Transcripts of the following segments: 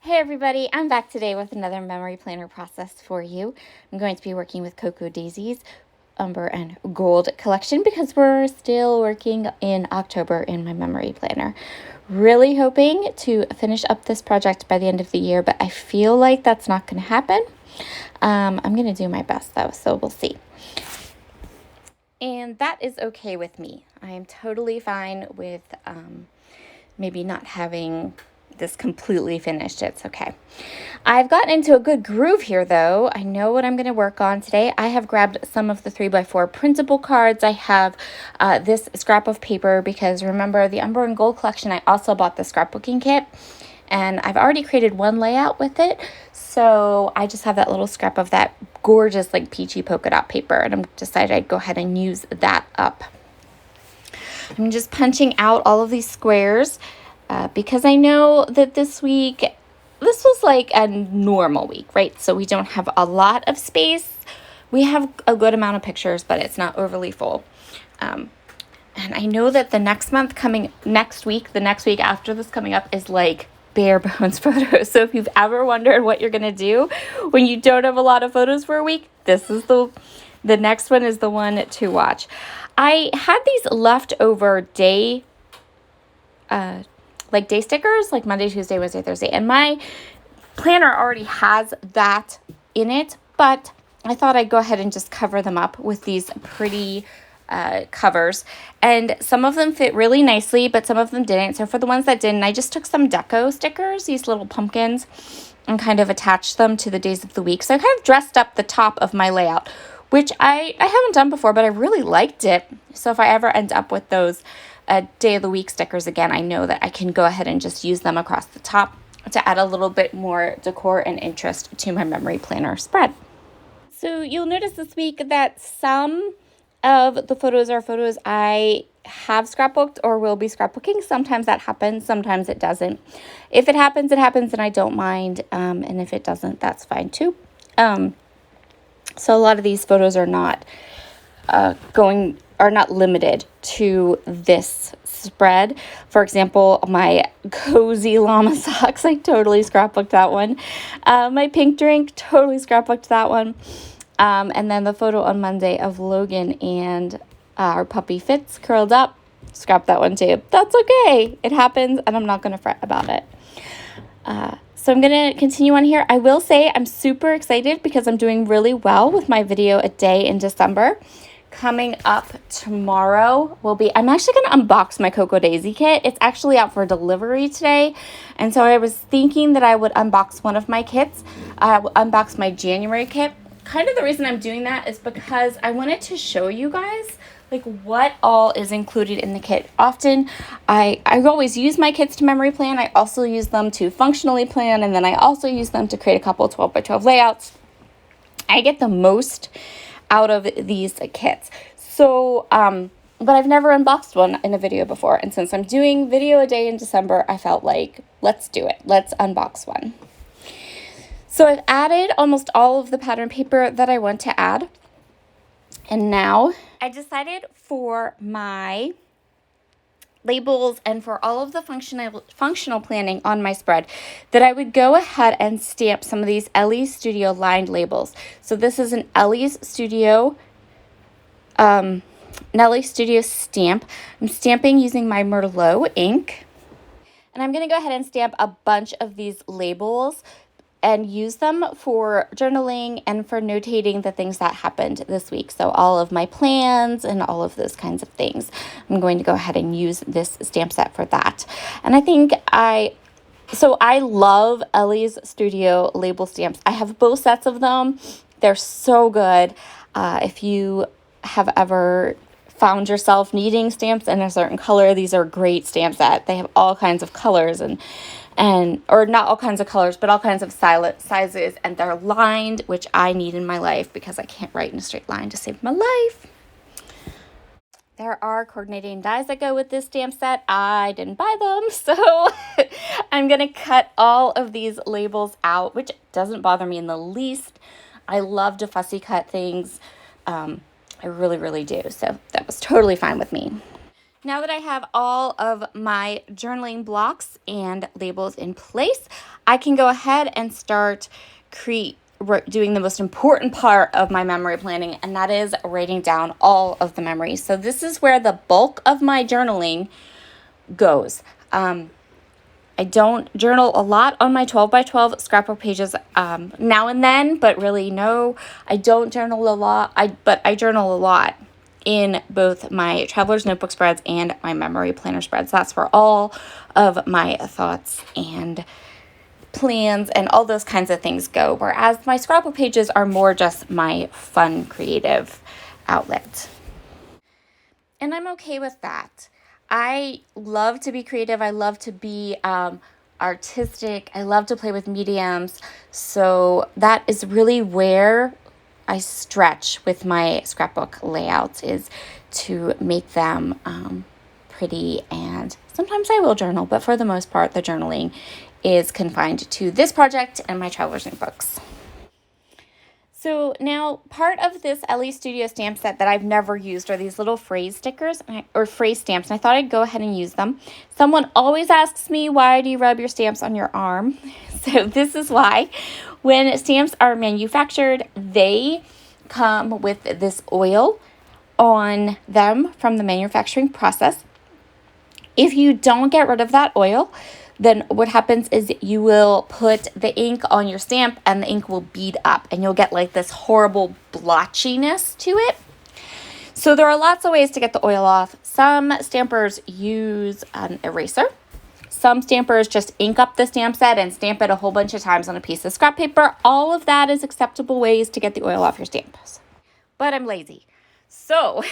Hey everybody, I'm back today with another memory planner process for you. I'm going to be working with Cocoa Daisy's Umber and Gold collection because we're still working in October in my memory planner. Really hoping to finish up this project by the end of the year, but I feel like that's not going to happen. I'm going to do my best though, so we'll see. And that is okay with me. I am totally fine with maybe not having this completely finished. It's okay. I've gotten into a good groove here though. I know what I'm going to work on today. I have grabbed some of the 3x4 printable cards. I have this scrap of paper because remember the Umber and Gold collection, I also bought the scrapbooking kit and I've already created one layout with it. So I just have that little scrap of that gorgeous like peachy polka dot paper and I'm decided I'd go ahead and use that up. I'm just punching out all of these squares because I know that this was like a normal week, right? So we don't have a lot of space. We have a good amount of pictures, but it's not overly full. And I know that the next week after this coming up is like bare bones photos. So if you've ever wondered what you're going to do when you don't have a lot of photos for a week, this is the next one is the one to watch. I had these leftover day stickers, like Monday, Tuesday, Wednesday, Thursday, and my planner already has that in it, but I thought I'd go ahead and just cover them up with these pretty covers, and some of them fit really nicely, but some of them didn't. So for the ones that didn't, I just took some deco stickers, these little pumpkins, and kind of attached them to the days of the week. So I kind of dressed up the top of my layout, which I haven't done before, but I really liked it. So if I ever end up with those day of the week stickers again, I know that I can go ahead and just use them across the top to add a little bit more decor and interest to my memory planner spread. So you'll notice this week that some of the photos are photos I have scrapbooked or will be scrapbooking. Sometimes that happens, sometimes it doesn't. If it happens, and I don't mind. And if it doesn't, that's fine too. So a lot of these photos are not not limited to this spread. For example, my cozy llama socks, I totally scrapbooked that one. My pink drink, totally scrapbooked that one. And then the photo on Monday of Logan and our puppy Fitz curled up, scrap that one too. That's okay. It happens and I'm not going to fret about it. So I'm going to continue on here. I will say I'm super excited because I'm doing really well with my video a day in December. Coming up tomorrow I'm actually going to unbox my Cocoa Daisy kit. It's actually out for delivery today. And so I was thinking that I would unbox one of my kits. I will unbox my January kit. Kind of the reason I'm doing that is because I wanted to show you guys like what all is included in the kit. Often I always use my kits to memory plan. I also use them to functionally plan, and then I also use them to create a couple 12x12 layouts. I get the most out of these kits. So, but I've never unboxed one in a video before. And since I'm doing video a day in December, I felt like, let's do it. Let's unbox one. So I've added almost all of the pattern paper that I want to add. And now I decided for my labels and for all of the functional planning on my spread that I would go ahead and stamp some of these Ellie's Studio lined labels. So this is an Ellie's Studio stamp. I'm stamping using my Merlot ink. And I'm going to go ahead and stamp a bunch of these labels and use them for journaling and for notating the things that happened this week. So all of my plans and all of those kinds of things. I'm going to go ahead and use this stamp set for that. And I think I love Ellie's Studio label stamps. I have both sets of them. They're so good. If you have ever found yourself needing stamps in a certain color, these are a great stamp set. They have all kinds of colors or not all kinds of colors, but all kinds of sizes, and they're lined, which I need in my life because I can't write in a straight line to save my life. There are coordinating dies that go with this stamp set. I didn't buy them, so I'm going to cut all of these labels out, which doesn't bother me in the least. I love to fussy cut things. I really, really do, so that was totally fine with me. Now that I have all of my journaling blocks and labels in place, I can go ahead and start doing the most important part of my memory planning, and that is writing down all of the memories. So this is where the bulk of my journaling goes. I don't journal a lot on my 12 by 12 scrapbook pages now and then, but really no, I don't journal a lot. But I journal a lot in both my traveler's notebook spreads and my memory planner spreads. That's where all of my thoughts and plans and all those kinds of things go, whereas my scrapbook pages are more just my fun creative outlet. And I'm okay with that. I love to be creative. I love to be artistic. I love to play with mediums. So that is really where I stretch with my scrapbook layouts, is to make them pretty. And sometimes I will journal, but for the most part, the journaling is confined to this project and my traveler's notebooks. So now part of this LE Studio stamp set that I've never used are these little phrase stickers or phrase stamps. And I thought I'd go ahead and use them. Someone always asks me, why do you rub your stamps on your arm? So this is why. When stamps are manufactured, they come with this oil on them from the manufacturing process. If you don't get rid of that oil, then what happens is you will put the ink on your stamp and the ink will bead up and you'll get like this horrible blotchiness to it. So there are lots of ways to get the oil off. Some stampers use an eraser. Some stampers just ink up the stamp set and stamp it a whole bunch of times on a piece of scrap paper. All of that is acceptable ways to get the oil off your stamps. But I'm lazy. So,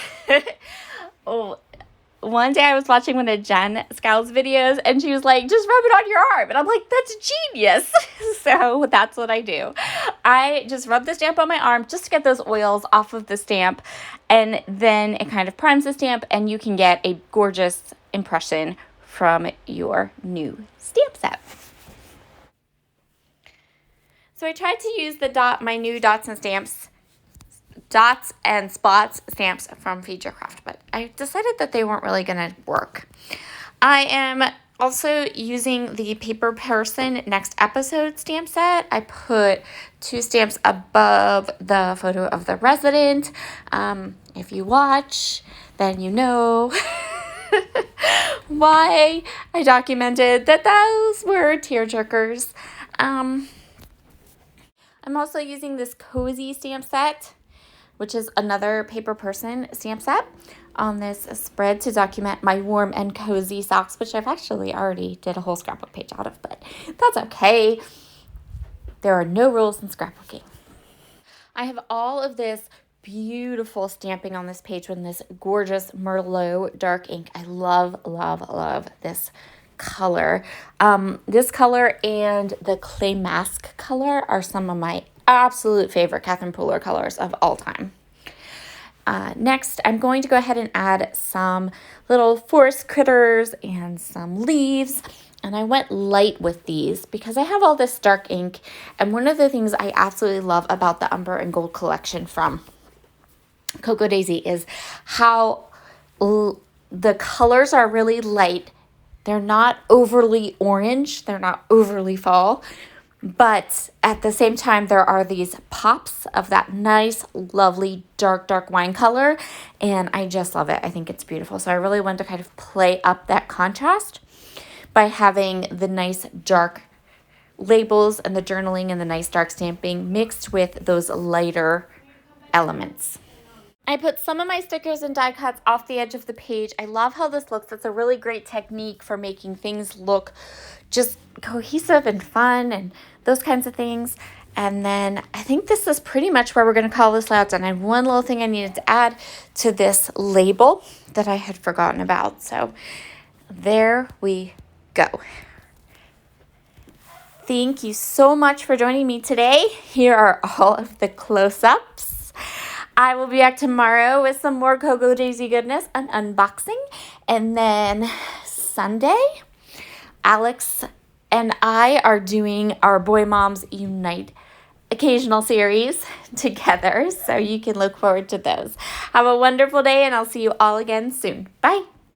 one day I was watching one of Jen Scow's videos and she was like, just rub it on your arm. And I'm like, that's genius. So that's what I do. I just rub the stamp on my arm just to get those oils off of the stamp. And then it kind of primes the stamp and you can get a gorgeous impression from your new stamp set. So I tried to use my new dots and spots stamps from Feed Your Craft, but I decided that they weren't really going to work. I am also using the Paper Person Next Episode stamp set. I put 2 stamps above the photo of the resident. If you watch, then you know why I documented that those were tearjerkers. I'm also using this cozy stamp set, which is another Paper Person stamp set, on this spread to document my warm and cozy socks, which I've actually already did a whole scrapbook page out of, but that's okay. There are no rules in scrapbooking. I have all of this beautiful stamping on this page with this gorgeous Merlot dark ink. I love, love, love this color. This color and the Clay Mask color are some of my absolute favorite Catherine Pooler colors of all time. Next, I'm going to go ahead and add some little forest critters and some leaves. And I went light with these because I have all this dark ink. And one of the things I absolutely love about the Umber and Gold collection from Cocoa Daisy is how the colors are really light. They're not overly orange. They're not overly fall. But at the same time, there are these pops of that nice, lovely, dark, dark wine color. And I just love it. I think it's beautiful. So I really wanted to kind of play up that contrast by having the nice dark labels and the journaling and the nice dark stamping mixed with those lighter elements. I put some of my stickers and die cuts off the edge of the page. I love how this looks. It's a really great technique for making things look just cohesive and fun and those kinds of things. And then I think this is pretty much where we're going to call this layout done. I have one little thing I needed to add to this label that I had forgotten about. So there we go. Thank you so much for joining me today. Here are all of the close-ups. I will be back tomorrow with some more Cocoa Daisy goodness and unboxing. And then Sunday, Alex and I are doing our Boy Moms Unite occasional series together. So you can look forward to those. Have a wonderful day and I'll see you all again soon. Bye.